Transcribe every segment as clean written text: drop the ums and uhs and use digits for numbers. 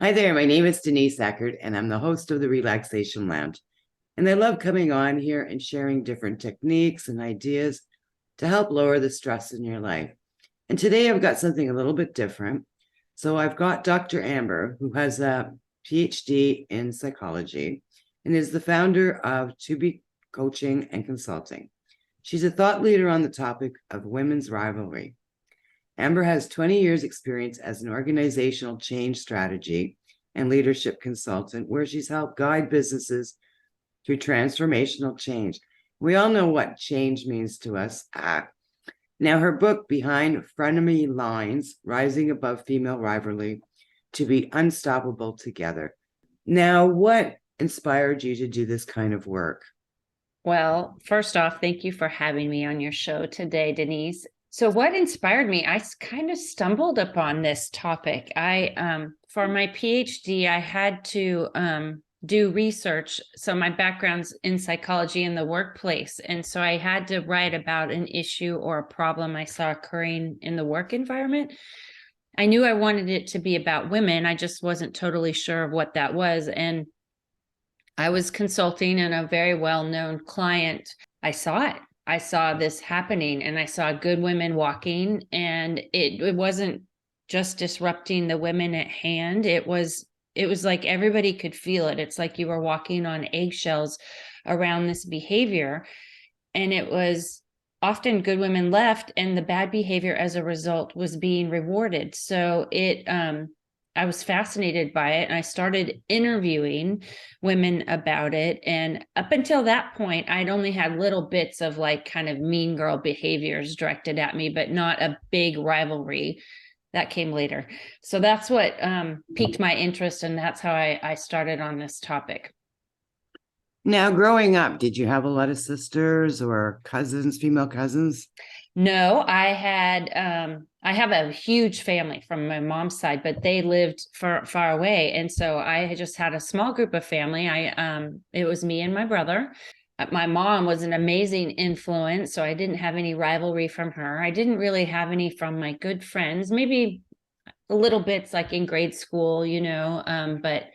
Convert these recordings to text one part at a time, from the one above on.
Hi there, my name is Denise Eckert, and I'm the host of the Relaxation Lounge. And I love coming on here and sharing different techniques and ideas to help lower the stress in your life. And today I've got something a little bit different. So I've got Dr. Amber, who has a Ph.D. in psychology and is the founder of To Be Coaching and Consulting. She's a thought leader on the topic of women's rivalry. Amber has 20 years experience as an organizational change strategy and leadership consultant, where she's helped guide businesses through transformational change. We all know what change means to us. Now, her book, Behind Frenemy Lines, Rising Above Female Rivalry, To Be Unstoppable Together. Now, what inspired you to do this kind of work? Well, first off, thank you for having me on your show today, Denise. So what inspired me? I kind of stumbled upon this topic. For my PhD, I had to do research. So my background's in psychology in the workplace. And so I had to write about an issue or a problem I saw occurring in the work environment. I knew I wanted it to be about women. I just wasn't totally sure of what that was. And I was consulting and a very well-known client. I saw it. I saw this happening and I saw good women walking, and it wasn't just disrupting the women at hand. It was like everybody could feel it. It's like you were walking on eggshells around this behavior. And it was often good women left, and the bad behavior as a result was being rewarded. So I was fascinated by it, and I started interviewing women about it. And up until that point, I'd only had little bits of like kind of mean girl behaviors directed at me, but not a big rivalry. That came later. So that's what piqued my interest, and that's how I started on this topic. Now, growing up, did you have a lot of sisters or cousins, female cousins? No, I have a huge family from my mom's side, but they lived far away. And so I just had a small group of family. It was me and my brother. My mom was an amazing influence, so I didn't have any rivalry from her. I didn't really have any from my good friends, maybe a little bits like in grade school, but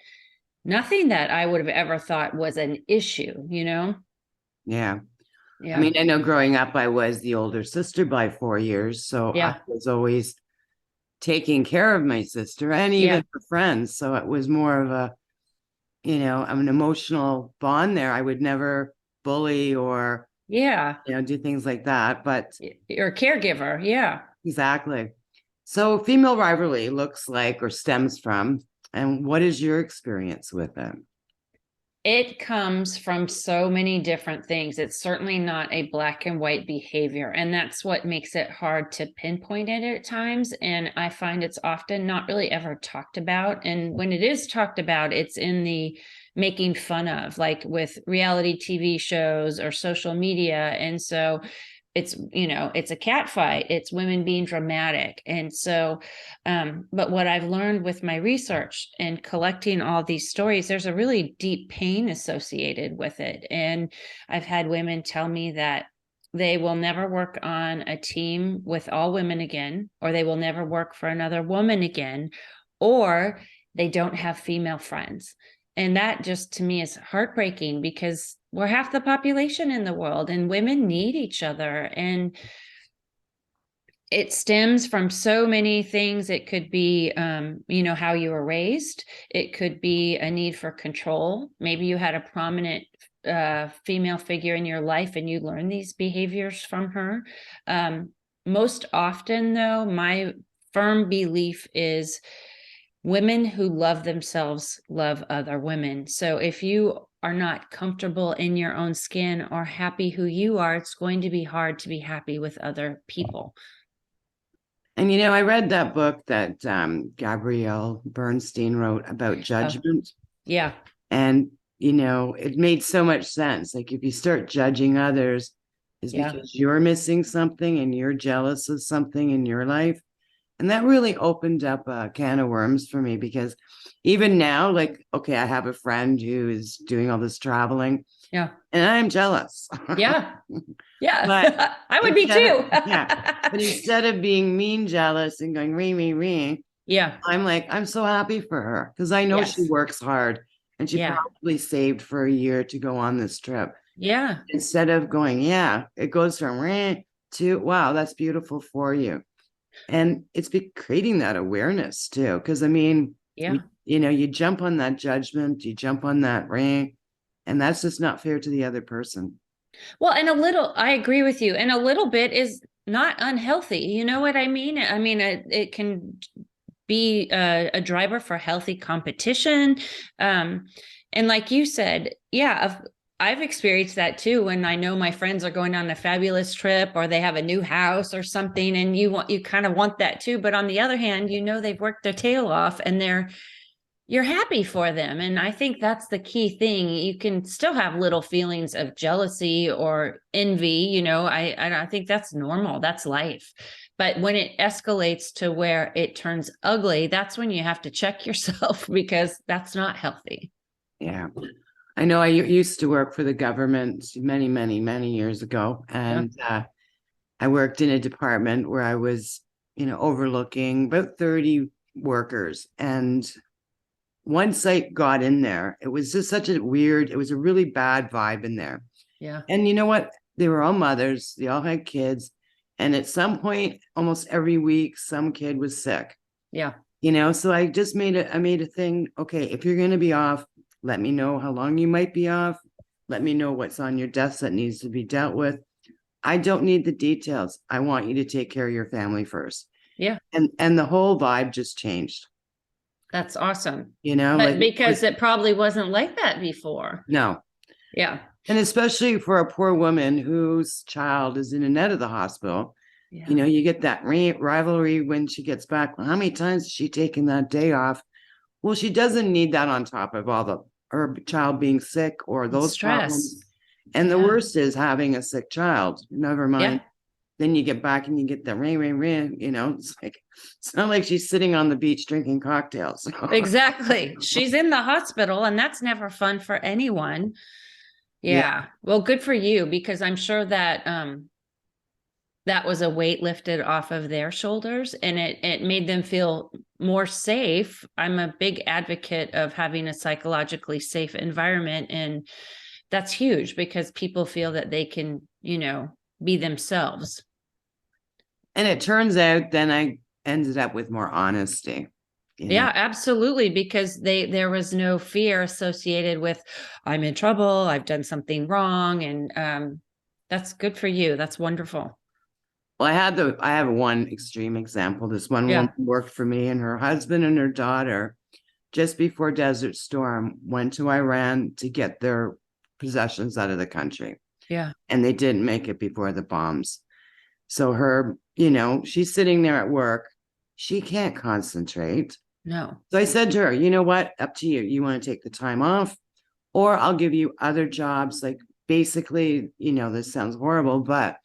nothing that I would have ever thought was an issue. Yeah. Yeah. I mean, I know growing up, I was the older sister by 4 years. So I Yeah. was always taking care of my sister and Yeah. even her friends. So it was more of an emotional bond there. I would never bully or, Yeah. do things like that. But You're a caregiver. Yeah. exactly. So female rivalry looks like or stems from, and what is your experience with it? It comes from so many different things. It's certainly not a black and white behavior. And that's what makes it hard to pinpoint it at times. And I find it's often not really ever talked about. And when it is talked about, it's in the making fun of, like with reality TV shows or social media. And so it's a cat fight, it's women being dramatic. And so but what I've learned with my research and collecting all these stories, there's a really deep pain associated with it. And I've had women tell me that they will never work on a team with all women again, or they will never work for another woman again, or they don't have female friends. And that just to me is heartbreaking, because we're half the population in the world and women need each other. And it stems from so many things. It could be, how you were raised. It could be a need for control. Maybe you had a prominent female figure in your life and you learned these behaviors from her. Most often, though, my firm belief is women who love themselves love other women. So if you are not comfortable in your own skin or happy who you are, it's going to be hard to be happy with other people. And I read that book that Gabrielle Bernstein wrote about judgment. Yeah. And, it made so much sense. Like if you start judging others, is because you're missing something and you're jealous of something in your life. And that really opened up a can of worms for me, because even now, like, okay, I have a friend who is doing all this traveling. Yeah. And I'm jealous. Yeah. Yeah. But I would be too. yeah. But instead of being mean jealous and going, me, Yeah. I'm like, I'm so happy for her because I know she Yes. works hard and she Yeah. probably saved for a year to go on this trip. Yeah. Instead of going, yeah, it goes from rant to, wow, that's beautiful for you. And it's be creating that awareness too. Cause I mean, Yeah. you jump on that judgment, you jump on that rant, and that's just not fair to the other person. Well, and I agree with you. And a little bit is not unhealthy. You know what I mean? I mean, it can be a driver for healthy competition. And like you said, yeah, I've experienced that too. When I know my friends are going on a fabulous trip or they have a new house or something, and you kind of want that too. But on the other hand, they've worked their tail off and you're happy for them. And I think that's the key thing. You can still have little feelings of jealousy or envy. I think that's normal. That's life. But when it escalates to where it turns ugly, that's when you have to check yourself because that's not healthy. Yeah. I know I used to work for the government many, many, many years ago. Yeah. And I worked in a department where I was, overlooking about 30 workers. And one site got in there. It was just it was a really bad vibe in there. Yeah. And you know what? They were all mothers, they all had kids. And at some point, almost every week, some kid was sick. Yeah. So I made a thing. Okay, if you're going to be off, let me know how long you might be off. Let me know what's on your desk that needs to be dealt with. I don't need the details. I want you to take care of your family first. Yeah. And the whole vibe just changed. That's awesome. Like But because it probably wasn't like that before. no. Yeah. And especially for a poor woman whose child is in and out of the hospital, Yeah. you get that rivalry when she gets back. Well, how many times has she taken that day off? Well, she doesn't need that on top of her child being sick or And those stress. problems. And the Yeah. worst is having a sick child. Never mind. Yeah. Then you get back and you get the rain. It's not like she's sitting on the beach drinking cocktails. Exactly. She's in the hospital, and that's never fun for anyone. Yeah. Yeah. Well, good for you, because I'm sure that that was a weight lifted off of their shoulders, and it made them feel more safe. I'm a big advocate of having a psychologically safe environment, and that's huge because people feel that they can, be themselves. And it turns out then I ended up with more honesty. Yeah, absolutely. Because there was no fear associated with, I'm in trouble, I've done something wrong. And that's good for you. That's wonderful. Well, I have one extreme example. This one Yeah. woman worked for me, and her husband and her daughter, just before Desert Storm, went to Iran to get their possessions out of the country. Yeah. And they didn't make it before the bombs. So she's sitting there at work. She can't concentrate. No. So I said to her, you know what? Up to you. You want to take the time off, or I'll give you other jobs. Like basically, this sounds horrible, but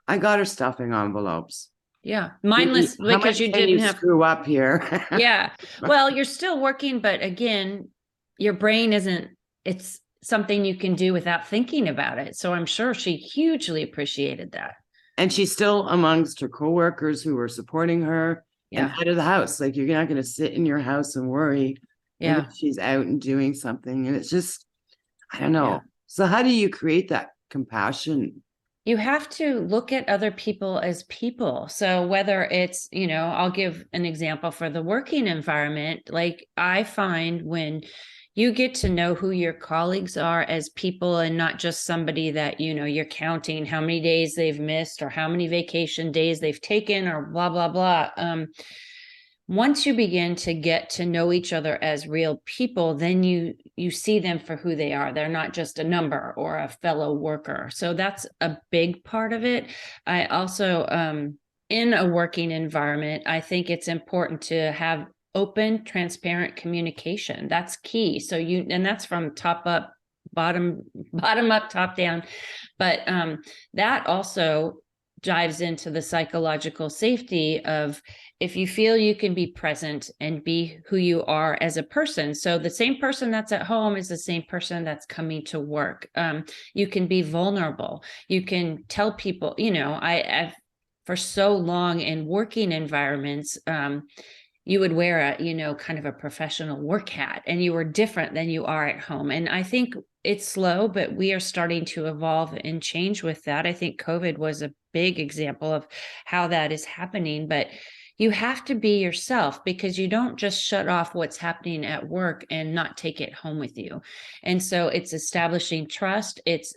I got her stuffing envelopes. Yeah. Mindless, How because much you can you didn't have. screw up here? Yeah. Well, you're still working, but again, your brain isn't, it's something you can do without thinking about it. So I'm sure she hugely appreciated that. And she's still amongst her coworkers who are supporting her and Yeah. out of the house. Like you're not going to sit in your house and worry Yeah. unless she's out and doing something. And it's just, I don't know. Yeah. So how do you create that compassion? You have to look at other people as people. So whether it's, I'll give an example for the working environment. Like I find when you get to know who your colleagues are as people and not just somebody that, you're counting how many days they've missed or how many vacation days they've taken or blah, blah, blah. Once you begin to get to know each other as real people, then you see them for who they are. They're not just a number or a fellow worker. So that's a big part of it. I also, in a working environment, I think it's important to have open, transparent communication. That's key. So and that's from top up, bottom up, top down. But that also dives into the psychological safety of, if you feel you can be present and be who you are as a person. So the same person that's at home is the same person that's coming to work. You can be vulnerable. You can tell people, I've for so long in working environments, you would wear a, kind of a professional work hat, and you were different than you are at home. And I think it's slow, but we are starting to evolve and change with that. I think COVID was a big example of how that is happening, but you have to be yourself, because you don't just shut off what's happening at work and not take it home with you. And so it's establishing trust. It's,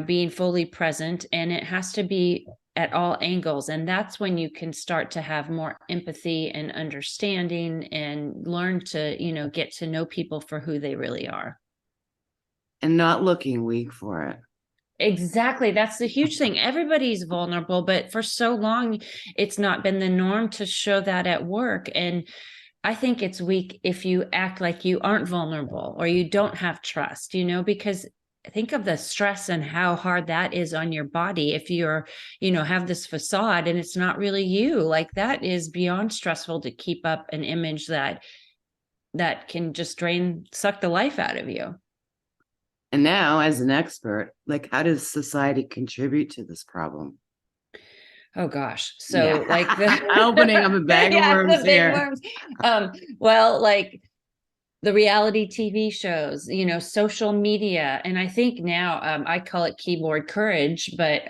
being fully present, and it has to be at all angles. And that's when you can start to have more empathy and understanding and learn to, get to know people for who they really are. And not looking weak for it. Exactly. That's the huge thing. Everybody's vulnerable, but for so long, it's not been the norm to show that at work. And I think it's weak if you act like you aren't vulnerable or you don't have trust, because think of the stress and how hard that is on your body if you're, have this facade and it's not really you. Like, that is beyond stressful to keep up an image that can just suck the life out of you. And now, as an expert, like, how does society contribute to this problem? Oh gosh. So like opening up a bag of worms the big here. worms. Well, like the reality TV shows, social media. And I think now, I call it keyboard courage, but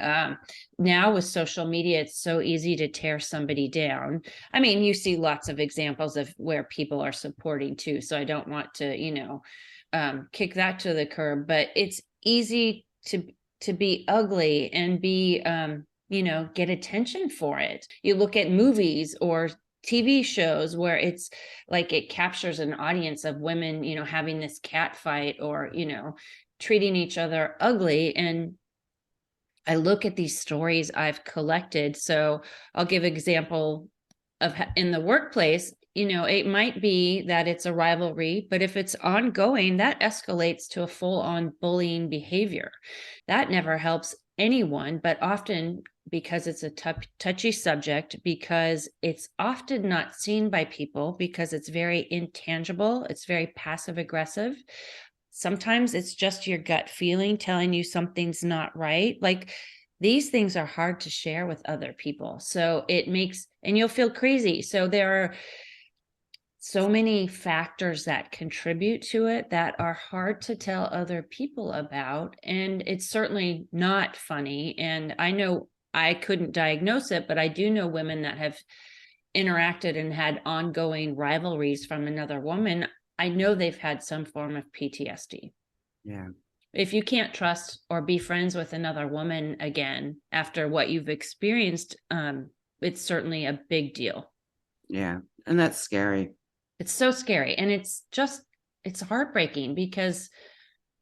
now with social media, it's so easy to tear somebody down. I mean, you see lots of examples of where people are supporting too. So I don't want to, kick that to the curb, but it's easy to be ugly and be, get attention for it. You look at movies or TV shows where it's like it captures an audience of women, having this cat fight or, treating each other ugly. And I look at these stories I've collected. So I'll give example of in the workplace. It might be that it's a rivalry, but if it's ongoing, that escalates to a full-on bullying behavior. That never helps anyone, but often, because it's a touchy subject, because it's often not seen by people, because it's very intangible, it's very passive aggressive. Sometimes it's just your gut feeling telling you something's not right. Like, these things are hard to share with other people. So and you'll feel crazy. So there are so many factors that contribute to it that are hard to tell other people about. And it's certainly not funny. And I know I couldn't diagnose it, but I do know women that have interacted and had ongoing rivalries from another woman. I know they've had some form of PTSD. Yeah. If you can't trust or be friends with another woman again after what you've experienced, it's certainly a big deal. Yeah. And that's scary. It's so scary. And it's heartbreaking, because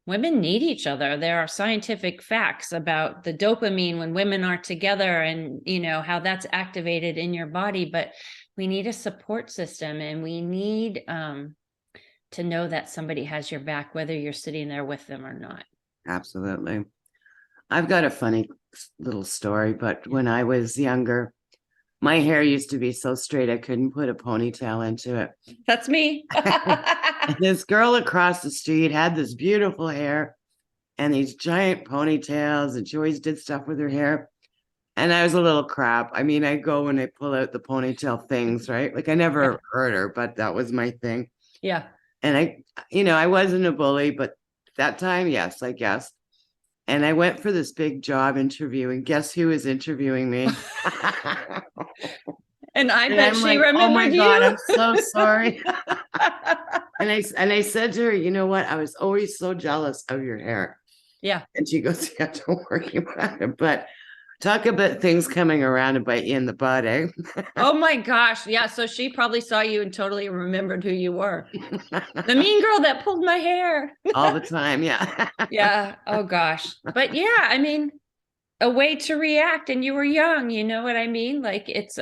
women need each other. There are scientific facts about the dopamine when women are together and, how that's activated in your body. But we need a support system, and we need to know that somebody has your back, whether you're sitting there with them or not. Absolutely. I've got a funny little story, but when I was younger, my hair used to be so straight I couldn't put a ponytail into it. That's me. And this girl across the street had this beautiful hair and these giant ponytails, and she always did stuff with her hair. And I was a little crap. I mean, I go and I pull out the ponytail things, right? Like, I never hurt her, but that was my thing. Yeah. And I wasn't a bully, but that time, yes, I guess. And I went for this big job interview, and guess who was interviewing me? And I bet she remembered oh my you. God, I'm so sorry. and I said to her, you know what? I was always so jealous of your hair. Yeah. And she goes, yeah, don't worry about it. But talk about things coming around and bite you in the butt, eh? Oh my gosh. Yeah. So she probably saw you and totally remembered who you were. The mean girl that pulled my hair. All the time. Yeah. Yeah. Oh gosh. But yeah, I mean, a way to react, and you were young, you know what I mean? Like, it's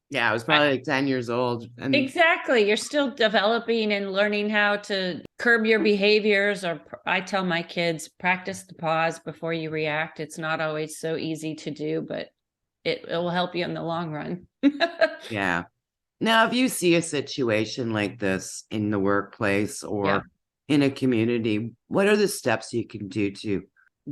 yeah, I was probably like 10 years old. And exactly. You're still developing and learning how to curb your behaviors. Or I tell my kids, practice the pause before you react. It's not always so easy to do, but it will help you in the long run. yeah. Now, if you see a situation like this in the workplace or in a community, what are the steps you can do to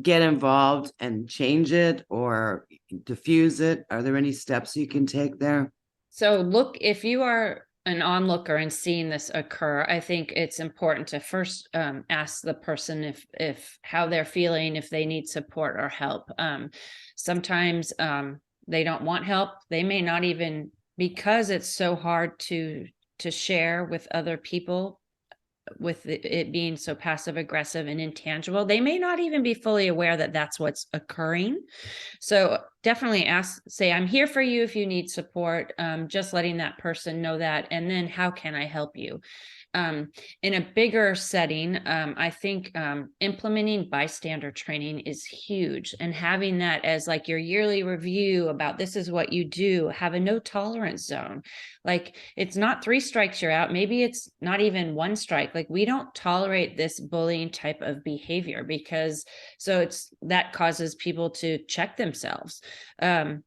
get involved and change it or diffuse it? Are there any steps you can take there? So look, if you are an onlooker and seeing this occur, I think it's important to first ask the person if how they're feeling, if they need support or help. Sometimes they don't want help. They may not even, because it's so hard to share with other people, with it being so passive aggressive and intangible, they may not even be fully aware that that's what's occurring. So definitely say, I'm here for you if you need support. Just letting that person know that. And then how can I help you? In a bigger setting, I think implementing bystander training is huge, and having that as like your yearly review about this is what you do. Have a no tolerance zone. Like, it's not 3 strikes, you're out. Maybe it's not even 1 strike. Like, we don't tolerate this bullying type of behavior, because that causes people to check themselves. And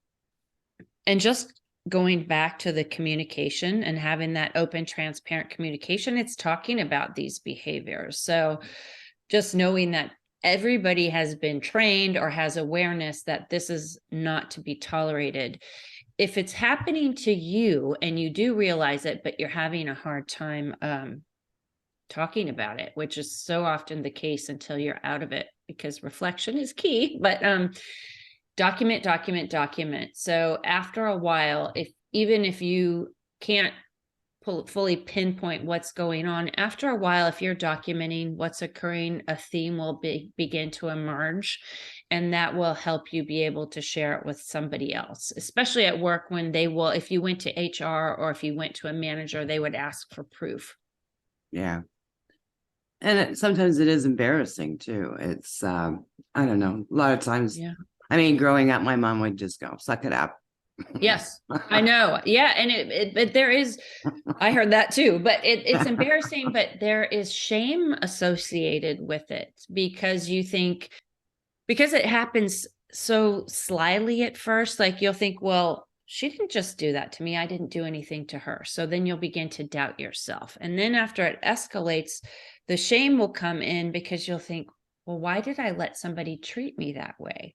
just going back to the communication and having that open, transparent communication, it's talking about these behaviors. So just knowing that everybody has been trained or has awareness that this is not to be tolerated. If it's happening to you and you do realize it, but you're having a hard time talking about it, which is so often the case until you're out of it, because reflection is key. But document, document, document. So after a while, even if you can't fully pinpoint what's going on, after a while, if you're documenting what's occurring, a theme will begin to emerge, and that will help you be able to share it with somebody else, especially at work, when if you went to HR or if you went to a manager, they would ask for proof. Yeah. And sometimes it is embarrassing too. It's, I don't know, a lot of times, Yeah. I mean, growing up, my mom would just go, suck it up. Yes, I know. Yeah. And there is, I heard that too, but it's embarrassing, but there is shame associated with it, because it happens so slyly at first. Like, you'll think, well, she didn't just do that to me. I didn't do anything to her. So then you'll begin to doubt yourself. And then after it escalates, the shame will come in, because you'll think, well, why did I let somebody treat me that way?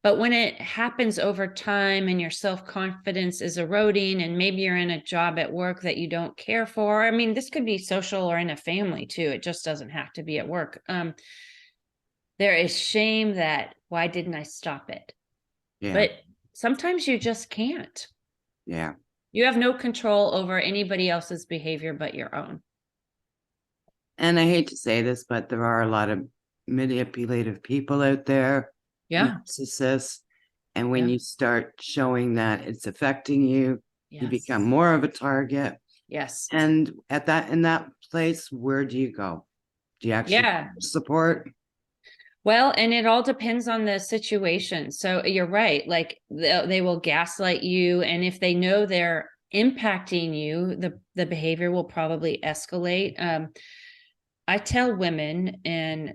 But when it happens over time and your self-confidence is eroding, and maybe you're in a job at work that you don't care for. I mean, this could be social or in a family too. It just doesn't have to be at work. There is shame that, why didn't I stop it? Yeah. But sometimes you just can't. Yeah. You have no control over anybody else's behavior but your own. And I hate to say this, but there are a lot of manipulative people out there. Yeah. Narcissists. And when you start showing that it's affecting you, you become Yes. more of a target. Yes. And in that place, where do you go? Do you actually support? Well, and it all depends on the situation. So you're right. Like, they will gaslight you. And if they know they're impacting you, the behavior will probably escalate. I tell women and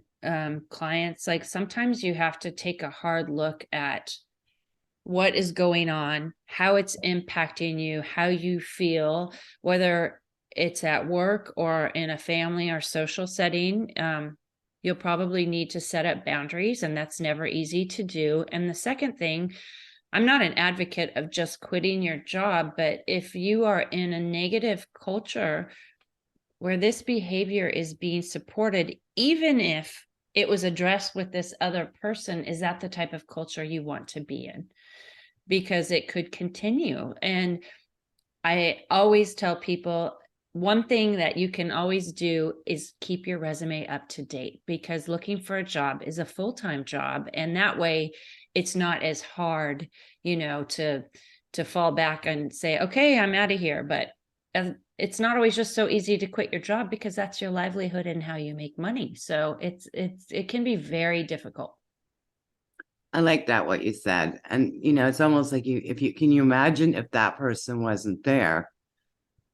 clients, like, sometimes you have to take a hard look at what is going on, how it's impacting you, how you feel, whether it's at work or in a family or social setting. You'll probably need to set up boundaries, and that's never easy to do. And the second thing, I'm not an advocate of just quitting your job, but if you are in a negative culture where this behavior is being supported, even if it was addressed with this other person, is that the type of culture you want to be in? Because it could continue. And I always tell people, one thing that you can always do is keep your resume up to date, because looking for a job is a full-time job. And that way it's not as hard, to fall back and say, okay, I'm out of here. But it's not always just so easy to quit your job, because that's your livelihood and how you make money. So it can be very difficult. I like that, what you said. And, it's almost like can you imagine if that person wasn't there?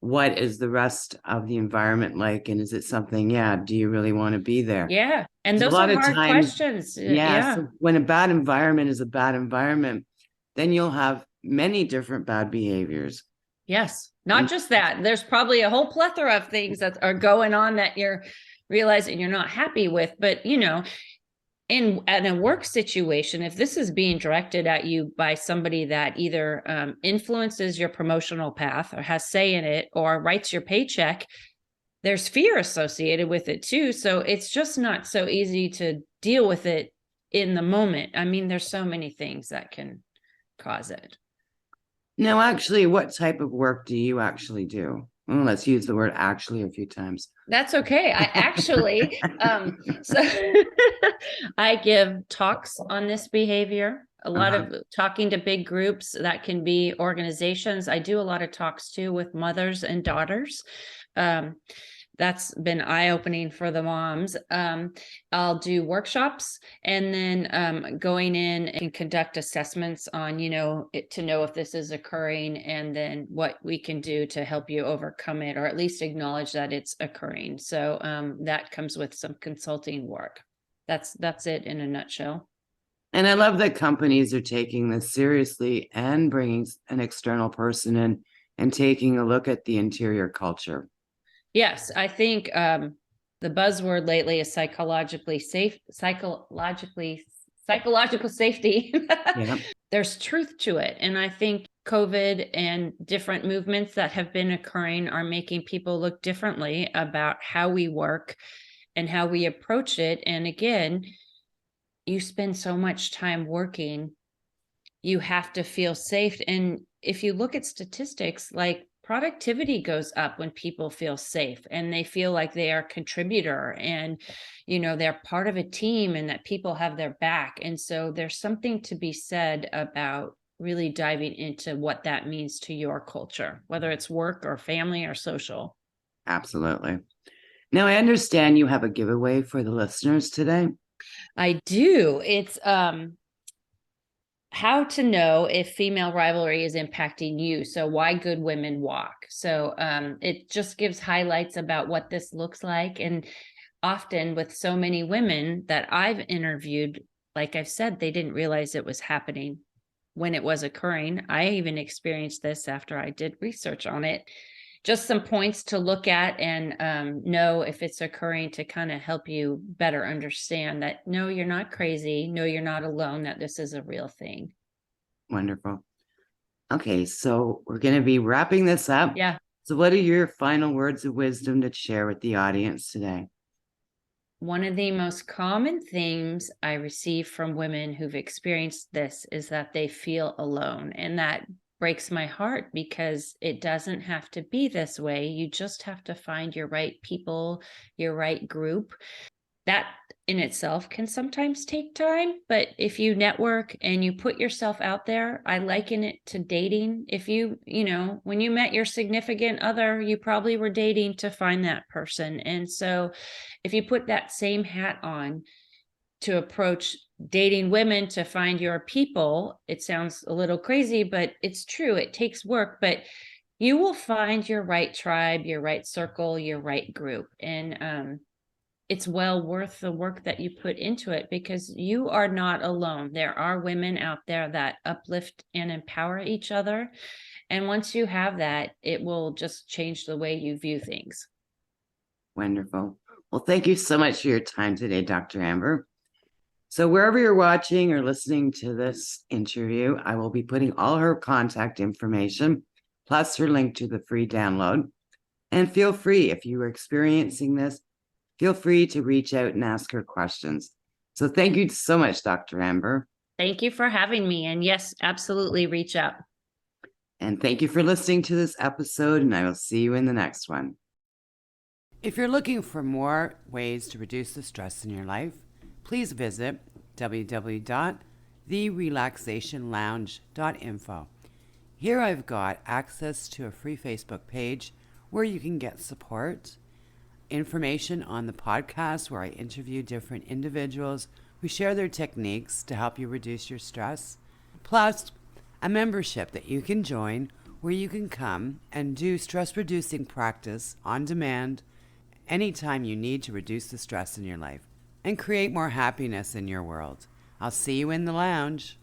What is the rest of the environment like? And is it something, do you really want to be there? Yeah. And Those those are hard questions. Yeah. So when a bad environment is a bad environment, then you'll have many different bad behaviors. Yes. Not just that. There's probably a whole plethora of things that are going on that you're realizing you're not happy with. But, in a work situation, if this is being directed at you by somebody that either influences your promotional path or has say in it or writes your paycheck, there's fear associated with it too. So it's just not so easy to deal with it in the moment. I mean, there's so many things that can cause it. Now, actually, what type of work do you actually do? Well, let's use the word actually a few times. That's okay. I actually, so I give talks on this behavior, a lot of talking to big groups that can be organizations. I do a lot of talks too with mothers and daughters. That's been eye-opening for the moms. I'll do workshops and then going in and conduct assessments on, to know if this is occurring and then what we can do to help you overcome it, or at least acknowledge that it's occurring. So that comes with some consulting work. That's it in a nutshell. And I love that companies are taking this seriously and bringing an external person in and taking a look at the interior culture. Yes, I think the buzzword lately is psychological safety. Yeah, There's truth to it. And I think COVID and different movements that have been occurring are making people look differently about how we work and how we approach it. And again, you spend so much time working, you have to feel safe. And if you look at statistics, like productivity goes up when people feel safe and they feel like they are a contributor and they're part of a team and that people have their back. And so there's something to be said about really diving into what that means to your culture, whether it's work or family or social. absolutely. Now, I understand you have a giveaway for the listeners today. I do. It's how to know if female rivalry is impacting you. So why good women walk. So it just gives highlights about what this looks like. And often with so many women that I've interviewed, like I've said, they didn't realize it was happening when it was occurring. I even experienced this after I did research on it. Just some points to look at and know if it's occurring to kind of help you better understand that, no, you're not crazy. No, you're not alone, that this is a real thing. Wonderful. Okay, so we're going to be wrapping this up. Yeah. So what are your final words of wisdom to share with the audience today? One of the most common things I receive from women who've experienced this is that they feel alone. And that breaks my heart because it doesn't have to be this way. You just have to find your right people, your right group. That in itself can sometimes take time, but if you network and you put yourself out there, I liken it to dating. If when you met your significant other, you probably were dating to find that person. And so if you put that same hat on to approach dating women to find your people, it sounds a little crazy, but it's true. It takes work, but you will find your right tribe, your right circle, your right group. And it's well worth the work that you put into it because you are not alone. There are women out there that uplift and empower each other. And once you have that, it will just change the way you view things. Wonderful. Well, thank you so much for your time today, Dr. Amber. So wherever you're watching or listening to this interview, I will be putting all her contact information, plus her link to the free download. And feel free, if you are experiencing this, feel free to reach out and ask her questions. So thank you so much, Dr. Amber. Thank you for having me. And yes, absolutely reach out. And thank you for listening to this episode, and I will see you in the next one. If you're looking for more ways to reduce the stress in your life, please visit www.therelaxationlounge.info. Here I've got access to a free Facebook page where you can get support, information on the podcast where I interview different individuals who share their techniques to help you reduce your stress, plus a membership that you can join where you can come and do stress-reducing practice on demand anytime you need to reduce the stress in your life and create more happiness in your world. I'll see you in the lounge.